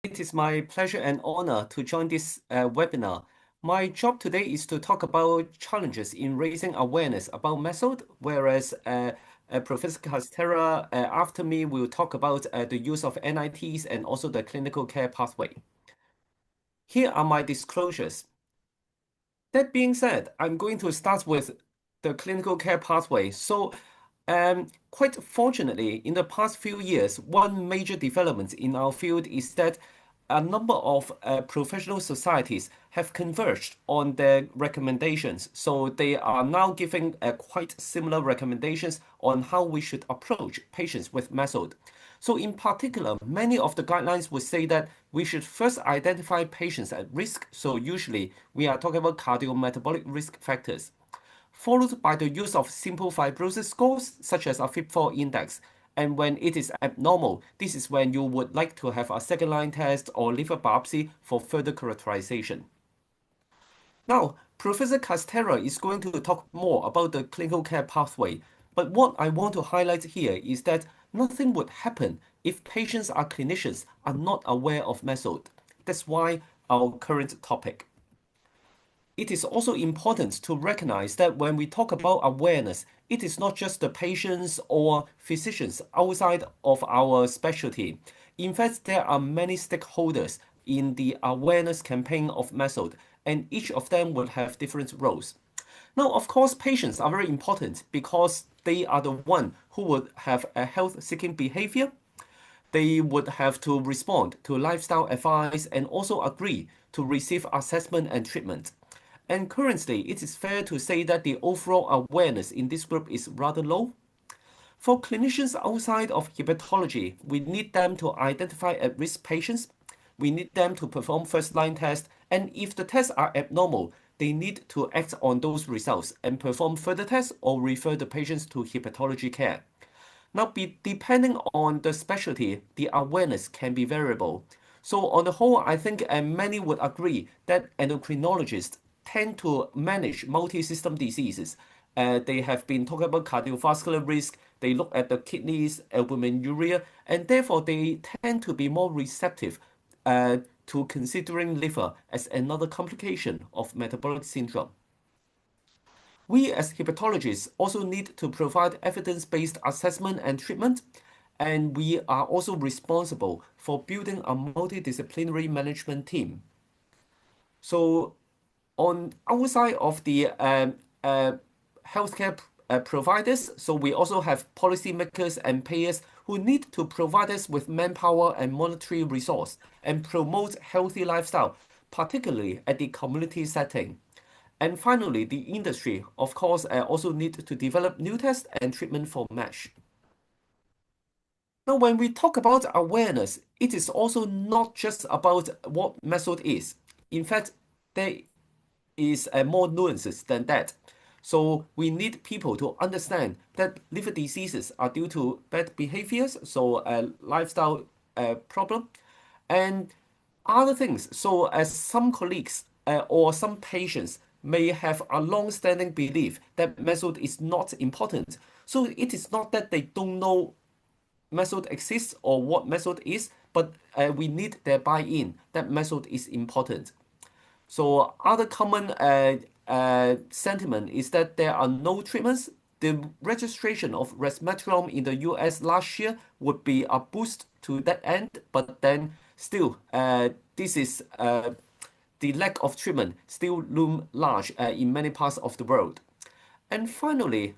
It is my pleasure and honor to join this webinar. My job today is to talk about challenges in raising awareness about method, whereas Professor Castera after me will talk about the use of NITs and also the clinical care pathway. Here are my disclosures. That being said, I'm going to start with the clinical care pathway. Quite fortunately, in the past few years, one major development in our field is that a number of professional societies have converged on their recommendations. So they are now giving quite similar recommendations on how we should approach patients with mesoth. So in particular, many of the guidelines would say that we should first identify patients at risk. So usually we are talking about cardiometabolic risk factors, followed by the use of simple fibrosis scores such as a FIB-4 index. And when it is abnormal, this is when you would like to have a second-line test or liver biopsy for further characterization. Now, Professor Castera is going to talk more about the clinical care pathway, but what I want to highlight here is that nothing would happen if patients or clinicians are not aware of method. That's why our current topic. It is also important to recognize that when we talk about awareness, it is not just the patients or physicians outside of our specialty. In fact, there are many stakeholders in the awareness campaign of method, and each of them will have different roles. Now, of course, patients are very important because they are the one who would have a health-seeking behavior. They would have to respond to lifestyle advice and also agree to receive assessment and treatment. And currently, it is fair to say that the overall awareness in this group is rather low. For clinicians outside of hepatology, we need them to identify at-risk patients. We need them to perform first-line tests, and if the tests are abnormal, they need to act on those results and perform further tests or refer the patients to hepatology care. Now, depending on the specialty, the awareness can be variable. So on the whole, I think many would agree that endocrinologists tend to manage multi-system diseases. They have been talking about cardiovascular risk. They look at the kidneys, albuminuria, and therefore they tend to be more receptive to considering liver as another complication of metabolic syndrome. We as hepatologists also need to provide evidence-based assessment and treatment, and we are also responsible for building a multidisciplinary management team. So on outside of the healthcare providers, so we also have policymakers and payers who need to provide us with manpower and monetary resource and promote healthy lifestyle, particularly at the community setting. And finally, the industry, of course, also need to develop new tests and treatment for MASH. Now, when we talk about awareness, it is also not just about what method is. In fact, there is more nuances than that. So we need people to understand that liver diseases are due to bad behaviors, so a lifestyle problem, and other things. So as some colleagues or some patients may have a long-standing belief that method is not important. So it is not that they don't know method exists or what method is, but we need their buy-in that method is important. So other common sentiment is that there are no treatments. The registration of resmetirom in the US last year would be a boost to that end, but then still, this is the lack of treatment still loom large in many parts of the world. And finally,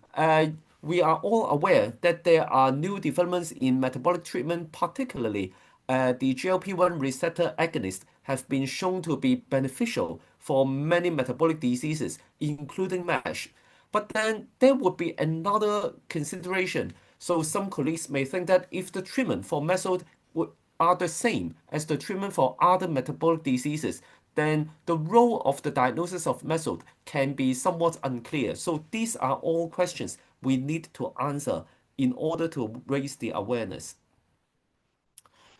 we are all aware that there are new developments in metabolic treatment, particularly the GLP-1 receptor agonists have been shown to be beneficial for many metabolic diseases, including MASH. But then there would be another consideration. So some colleagues may think that if the treatment for method are the same as the treatment for other metabolic diseases, then the role of the diagnosis of method can be somewhat unclear. So these are all questions we need to answer in order to raise the awareness.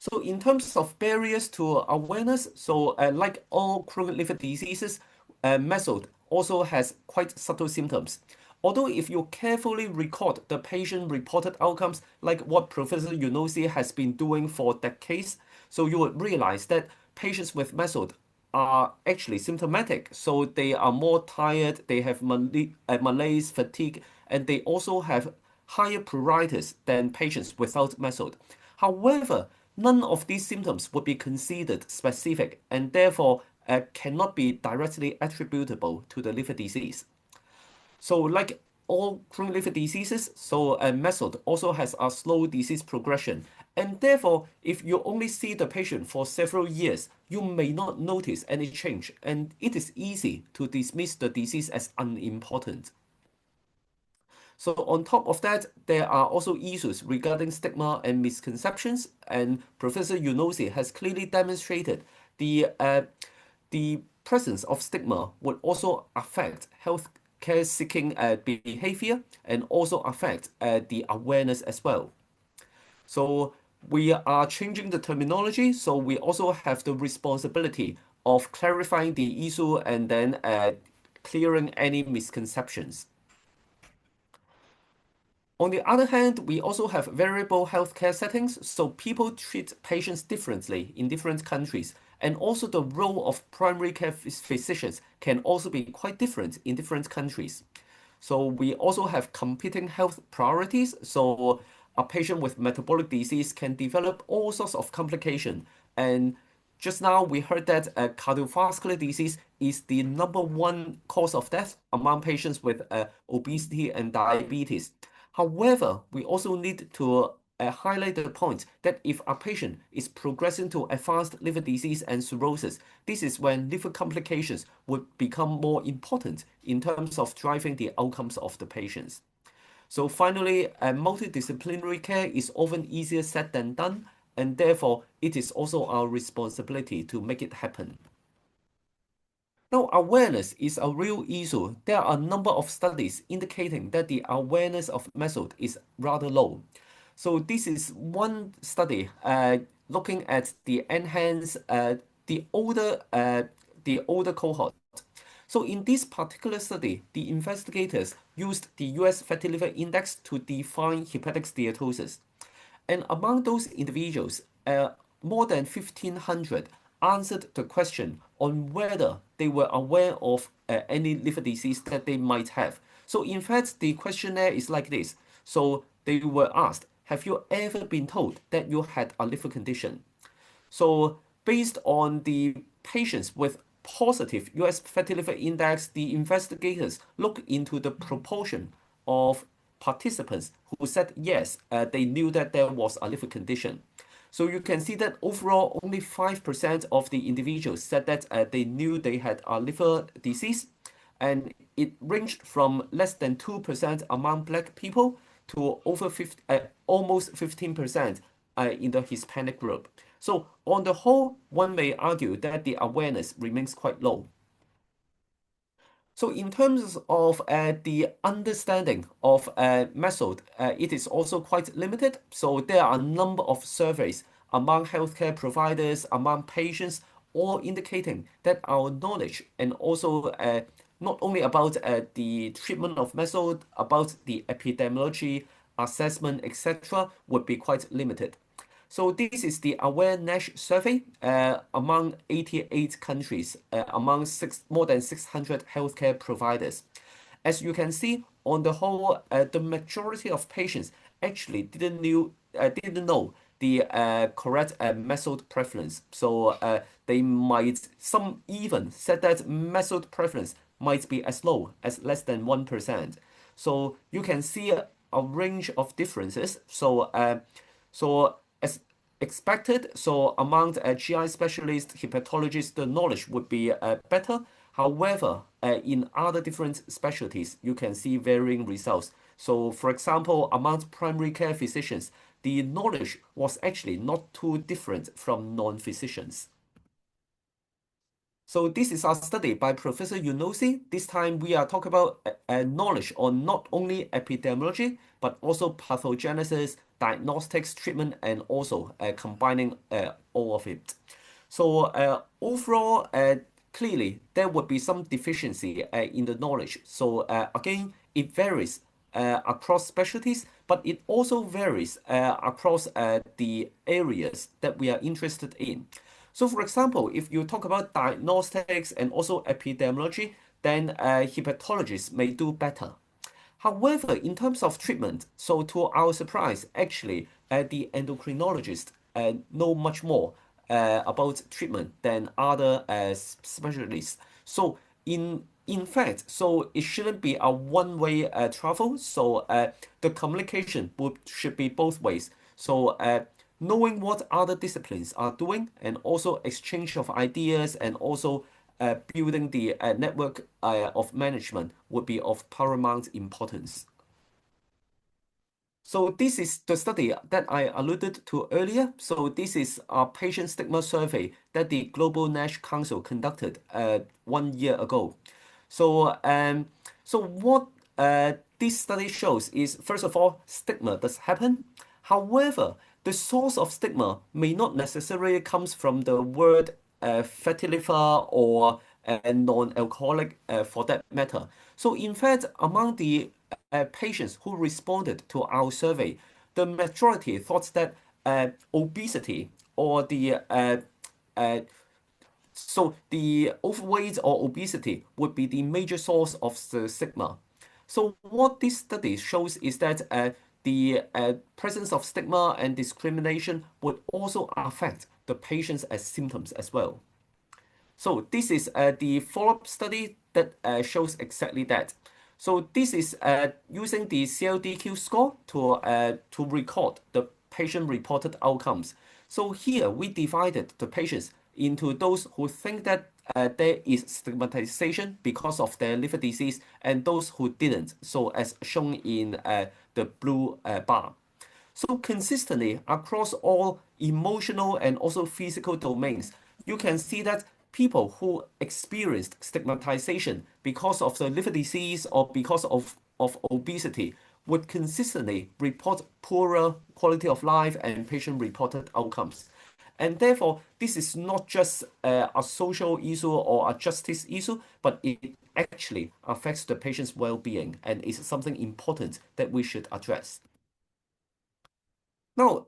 So in terms of barriers to awareness, so like all chronic liver diseases, method also has quite subtle symptoms. Although if you carefully record the patient-reported outcomes, like what Professor Yunosi has been doing for decades, so you would realize that patients with mesoth are actually symptomatic. So they are more tired, they have malaise, fatigue, and they also have higher pruritus than patients without mesoth. However, none of these symptoms would be considered specific and therefore cannot be directly attributable to the liver disease. So, like all chronic liver diseases, so mesoth also has a slow disease progression. And therefore, if you only see the patient for several years, you may not notice any change, and it is easy to dismiss the disease as unimportant. So on top of that, there are also issues regarding stigma and misconceptions, and Professor Yunosi has clearly demonstrated the presence of stigma would also affect healthcare seeking behavior and also affect the awareness as well. So we are changing the terminology, so we also have the responsibility of clarifying the issue and then clearing any misconceptions. On the other hand, we also have variable healthcare settings, so people treat patients differently in different countries. And also the role of primary care physicians can also be quite different in different countries. So we also have competing health priorities. So a patient with metabolic disease can develop all sorts of complication. And just now we heard that cardiovascular disease is the number one cause of death among patients with obesity and diabetes. However, we also need to highlight the point that if a patient is progressing to advanced liver disease and cirrhosis, this is when liver complications would become more important in terms of driving the outcomes of the patients. So finally, multidisciplinary care is often easier said than done, and therefore it is also our responsibility to make it happen. Now, awareness is a real issue. There are a number of studies indicating that the awareness of mesoth is rather low. So this is one study looking at the enhanced, the older, the older cohort. So in this particular study, the investigators used the US fatty liver index to define hepatic steatosis. And among those individuals, more than 1,500 answered the question on whether they were aware of any liver disease that they might have. So, in fact, the questionnaire is like this. So, they were asked, have you ever been told that you had a liver condition? So based on the patients with positive US fatty liver index, the investigators look into the proportion of participants who said yes, they knew that there was a liver condition. So you can see that overall only 5% of the individuals said that they knew they had a liver disease, and it ranged from less than 2% among black people to over 50, almost 15% in the Hispanic group. So on the whole, one may argue that the awareness remains quite low. So in terms of the understanding of mesoth, it is also quite limited. So there are a number of surveys among healthcare providers, among patients, all indicating that our knowledge and also not only about the treatment of mesoth, about the epidemiology, assessment, etc., would be quite limited. So this is the Aware-NASH survey among 88 countries, among more than 600 healthcare providers. As you can see, on the whole, the majority of patients actually didn't know the correct mesoth preference. So they might, some even said that mesoth preference might be as low as less than 1%. So you can see a range of differences. So as expected, so among GI specialists, hepatologists, the knowledge would be better. However, in other different specialties, you can see varying results. So, for example, among primary care physicians, the knowledge was actually not too different from non-physicians. So this is our study by Professor Yunosi. This time we are talking about knowledge on not only epidemiology, but also pathogenesis, diagnostics, treatment, and also combining all of it. So overall, clearly there would be some deficiency in the knowledge. So again, it varies across specialties, but it also varies across the areas that we are interested in. So, for example, if you talk about diagnostics and also epidemiology, then hepatologists may do better. However, in terms of treatment, so to our surprise, actually, the endocrinologists know much more about treatment than other specialists. So, in fact, so it shouldn't be a one-way travel. So, the communication should be both ways. So, knowing what other disciplines are doing, and also exchange of ideas, and also building the network of management would be of paramount importance. So this is the study that I alluded to earlier. So this is a patient stigma survey that the Global NASH Council conducted 1 year ago. So so what this study shows is, first of all, stigma does happen. However, the source of stigma may not necessarily comes from the word fatty liver or non-alcoholic for that matter. So in fact, among the patients who responded to our survey, the majority thought that obesity or uh, the overweight or obesity would be the major source of the stigma. So what this study shows is that the presence of stigma and discrimination would also affect the patients as symptoms as well. So this is the follow-up study that shows exactly that. So this is using the CLDQ score to record the patient-reported outcomes. So here we divided the patients into those who think that there is stigmatization because of their liver disease and those who didn't. So as shown in the blue bar. So consistently across all emotional and also physical domains, you can see that people who experienced stigmatization because of the liver disease or because of obesity would consistently report poorer quality of life and patient-reported outcomes. And therefore, this is not just a social issue or a justice issue, but it actually affects the patient's well-being and is something important that we should address. Now,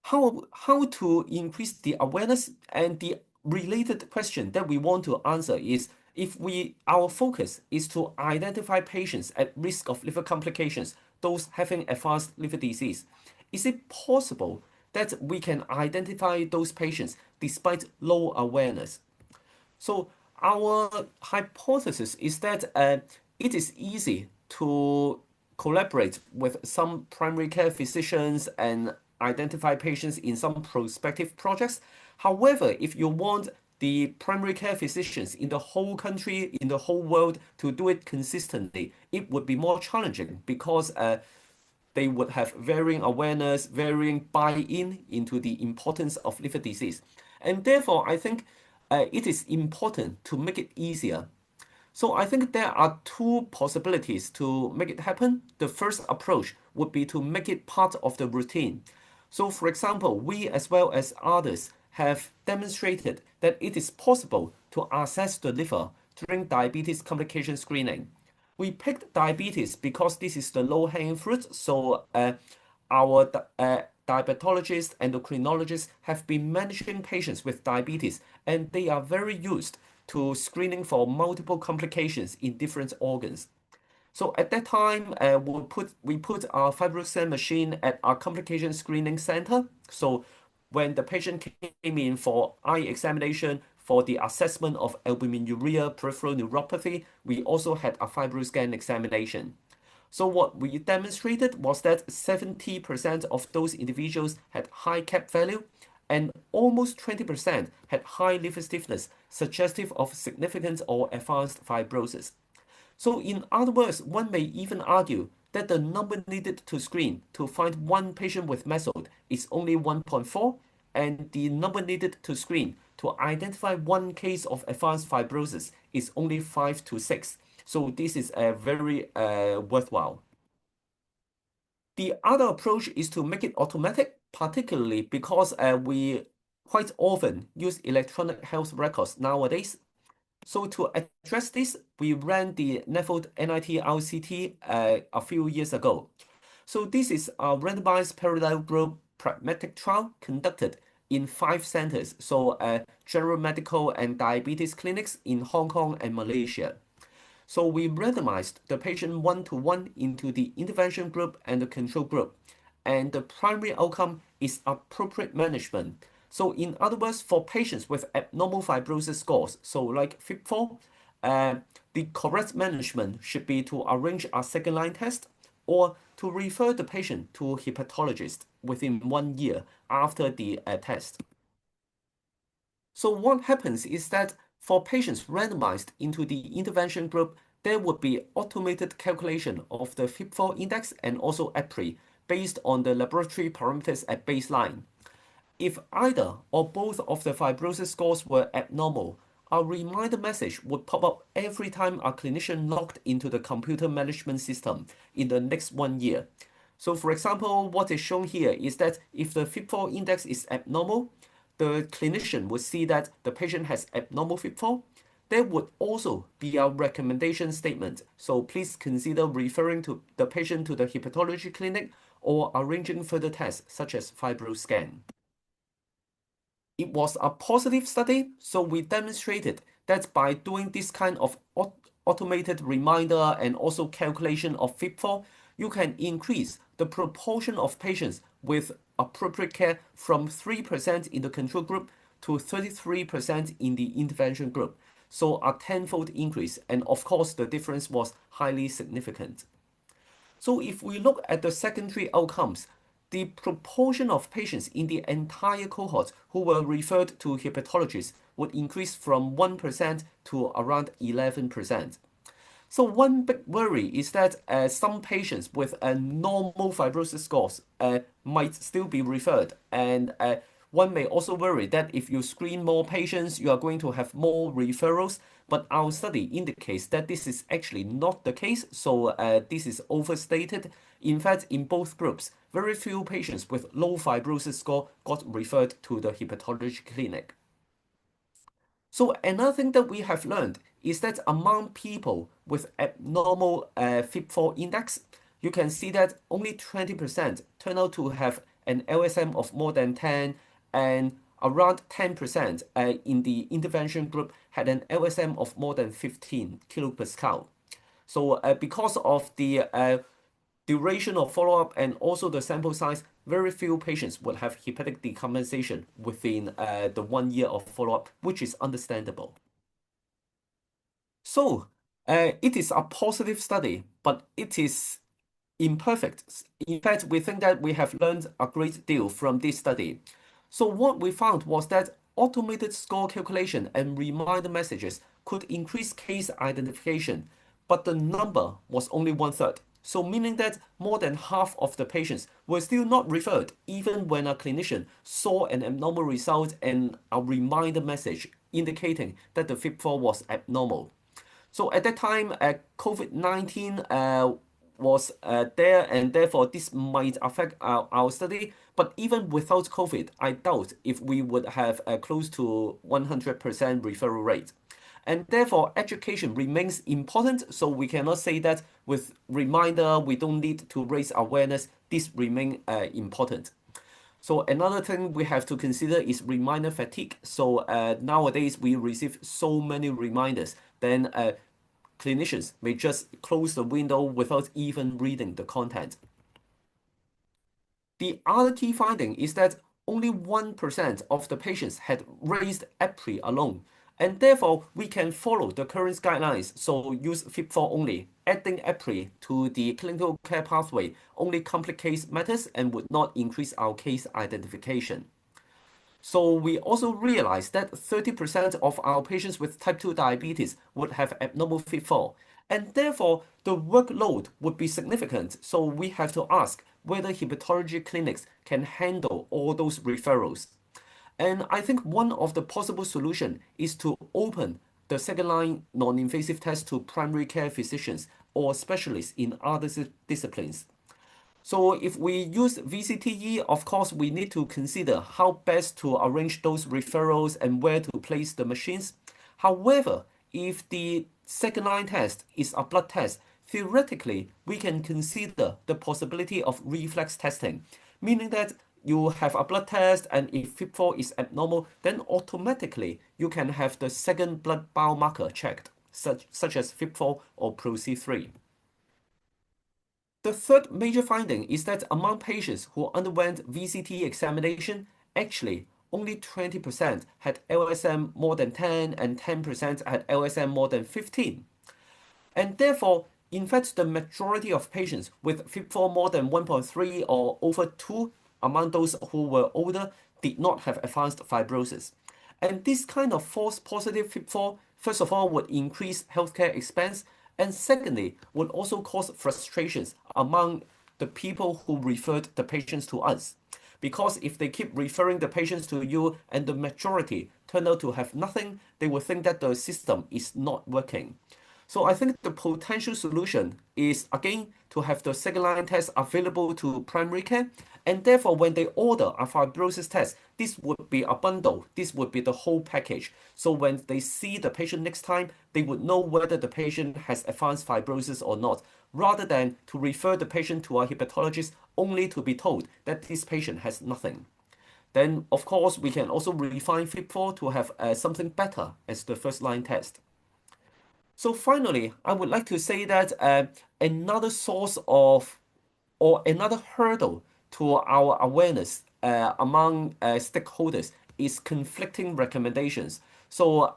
how to increase the awareness, and the related question that we want to answer is, if our focus is to identify patients at risk of liver complications, those having advanced liver disease, is it possible that we can identify those patients despite low awareness? So our hypothesis is that it is easy to collaborate with some primary care physicians and identify patients in some prospective projects. However, if you want the primary care physicians in the whole country, in the whole world to do it consistently, it would be more challenging because they would have varying awareness, varying buy-in into the importance of liver disease. And therefore, I think it is important to make it easier. So I think there are two possibilities to make it happen. The first approach would be to make it part of the routine. So for example, we as well as others have demonstrated that it is possible to assess the liver during diabetes complication screening. We picked diabetes because this is the low-hanging fruit. So our diabetologists, endocrinologists have been managing patients with diabetes, and they are very used to screening for multiple complications in different organs. So at that time, we put our FibroScan machine at our complication screening center. So when the patient came in for eye examination for the assessment of albuminuria peripheral neuropathy, we also had a FibroScan examination. So what we demonstrated was that 70% of those individuals had high CAP value, and almost 20% had high liver stiffness, suggestive of significant or advanced fibrosis. So in other words, one may even argue that the number needed to screen to find one patient with MESOD is only 1.4, and the number needed to screen to identify one case of advanced fibrosis is only 5 to 6. So this is a very worthwhile. The other approach is to make it automatic, particularly because we quite often use electronic health records nowadays. So to address this, we ran the NAFLD NIT RCT a few years ago. So this is a randomized parallel group pragmatic trial conducted in 5 centers, so general medical and diabetes clinics in Hong Kong and Malaysia. So we randomized the patient one-to-one into the intervention group and the control group. And the primary outcome is appropriate management. So in other words, for patients with abnormal fibrosis scores, so like FIB4, uh, the correct management should be to arrange a second-line test or to refer the patient to a hepatologist within 1 year after the test. So what happens is that for patients randomized into the intervention group, there would be automated calculation of the FIB4 index and also APRI based on the laboratory parameters at baseline. If either or both of the fibrosis scores were abnormal, a reminder message would pop up every time a clinician logged into the computer management system in the next 1 year. So for example, what is shown here is that if the FIB4 index is abnormal, the clinician would see that the patient has abnormal FIB4. There would also be a recommendation statement. So please consider referring to the patient to the hepatology clinic or arranging further tests such as FibroScan. It was a positive study, so we demonstrated that by doing this kind of automated reminder and also calculation of FIB4, you can increase the proportion of patients with appropriate care from 3% in the control group to 33% in the intervention group. So a tenfold increase, and of course the difference was highly significant. So if we look at the secondary outcomes, the proportion of patients in the entire cohort who were referred to hepatologists would increase from 1% to around 11%. So one big worry is that some patients with a normal fibrosis scores might still be referred, and one may also worry that if you screen more patients, you are going to have more referrals. But our study indicates that this is actually not the case, so this is overstated. In fact, in both groups, very few patients with low fibrosis score got referred to the hepatology clinic. So another thing that we have learned is that among people with abnormal FIB4 index, you can see that only 20% turn out to have an LSM of more than 10, and around 10% in the intervention group had an LSM of more than 15 kilopascal. So because of the duration of follow-up and also the sample size, very few patients would have hepatic decompensation within the 1 year of follow-up, which is understandable. So it is a positive study, but it is imperfect. In fact, we think that we have learned a great deal from this study. So what we found was that automated score calculation and reminder messages could increase case identification, but the number was only 1/3. So meaning that more than half of the patients were still not referred, even when a clinician saw an abnormal result and a reminder message indicating that the FIB4 was abnormal. So at that time, COVID-19 was there, and therefore this might affect our study. But even without COVID, I doubt if we would have close to 100% referral rate. And therefore, education remains important. So we cannot say that with reminder, we don't need to raise awareness. This remains important. So another thing we have to consider is reminder fatigue. So nowadays we receive so many reminders, then clinicians may just close the window without even reading the content. The other key finding is that only 1% of the patients had raised APRI alone, and therefore we can follow the current guidelines, so use FIB4 only. Adding APRI to the clinical care pathway only complicates matters and would not increase our case identification. So we also realized that 30% of our patients with type 2 diabetes would have abnormal FIB4, and therefore the workload would be significant. So we have to ask whether hepatology clinics can handle all those referrals. And I think one of the possible solutions is to open the second line non-invasive test to primary care physicians or specialists in other disciplines. So if we use VCTE, of course, we need to consider how best to arrange those referrals and where to place the machines. However, if the second line test is a blood test, theoretically, we can consider the possibility of reflex testing, meaning that you have a blood test and if FIB4 is abnormal, then automatically you can have the second blood biomarker checked, such as FIB4 or ProC3. The third major finding is that among patients who underwent VCT examination, actually only 20% had LSM more than 10 and 10% had LSM more than 15. And therefore, in fact, the majority of patients with FIB4 more than 1.3 or over 2 among those who were older did not have advanced fibrosis. And this kind of false positive FIB4, first of all, would increase healthcare expense, and secondly, would also cause frustrations among the people who referred the patients to us. Because if they keep referring the patients to you and the majority turn out to have nothing, they will think that the system is not working. So I think the potential solution is again to have the second line test available to primary care, and therefore when they order a fibrosis test, this would be a bundle. This would be the whole package. So when they see the patient next time, they would know whether the patient has advanced fibrosis or not, rather than to refer the patient to a hepatologist only to be told that this patient has nothing. Then, of course, we can also refine FIB4 to have something better as the first line test. So finally, I would like to say that another source of or another hurdle to our awareness among stakeholders is conflicting recommendations. So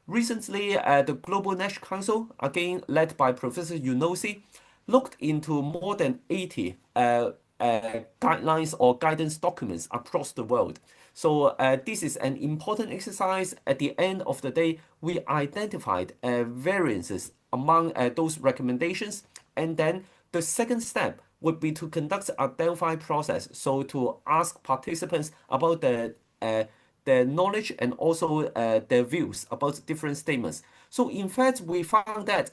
recently, the Global NASH Council, again led by Professor Yunosi, looked into more than 80 guidelines or guidance documents across the world. So this is an important exercise. At the end of the day, we identified variances among those recommendations, and then the second step would be to conduct a Delphi process. So to ask participants about their knowledge and also their views about different statements. So in fact, we found that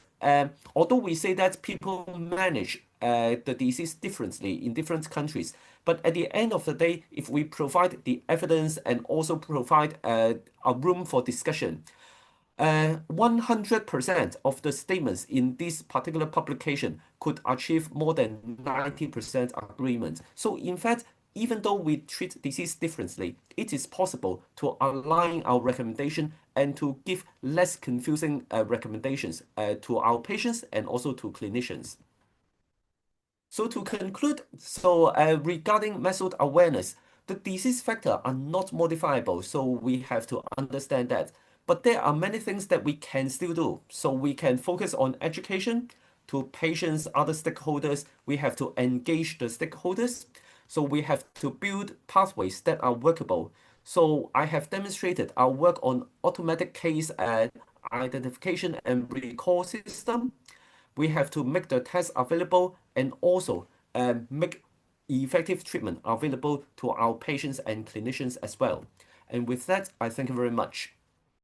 although we say that people manage the disease differently in different countries, but at the end of the day, if we provide the evidence and also provide a room for discussion, 100% of the statements in this particular publication could achieve more than 90% agreement. So in fact, even though we treat disease differently, it is possible to align our recommendation and to give less confusing recommendations to our patients and also to clinicians. So to conclude, regarding method awareness, the disease factor are not modifiable, so we have to understand that. But there are many things that we can still do. So we can focus on education to patients, other stakeholders. We have to engage the stakeholders. So we have to build pathways that are workable. So I have demonstrated our work on automatic case identification and recall system. We have to make the test available and also make effective treatment available to our patients and clinicians as well. And with that, I thank you very much.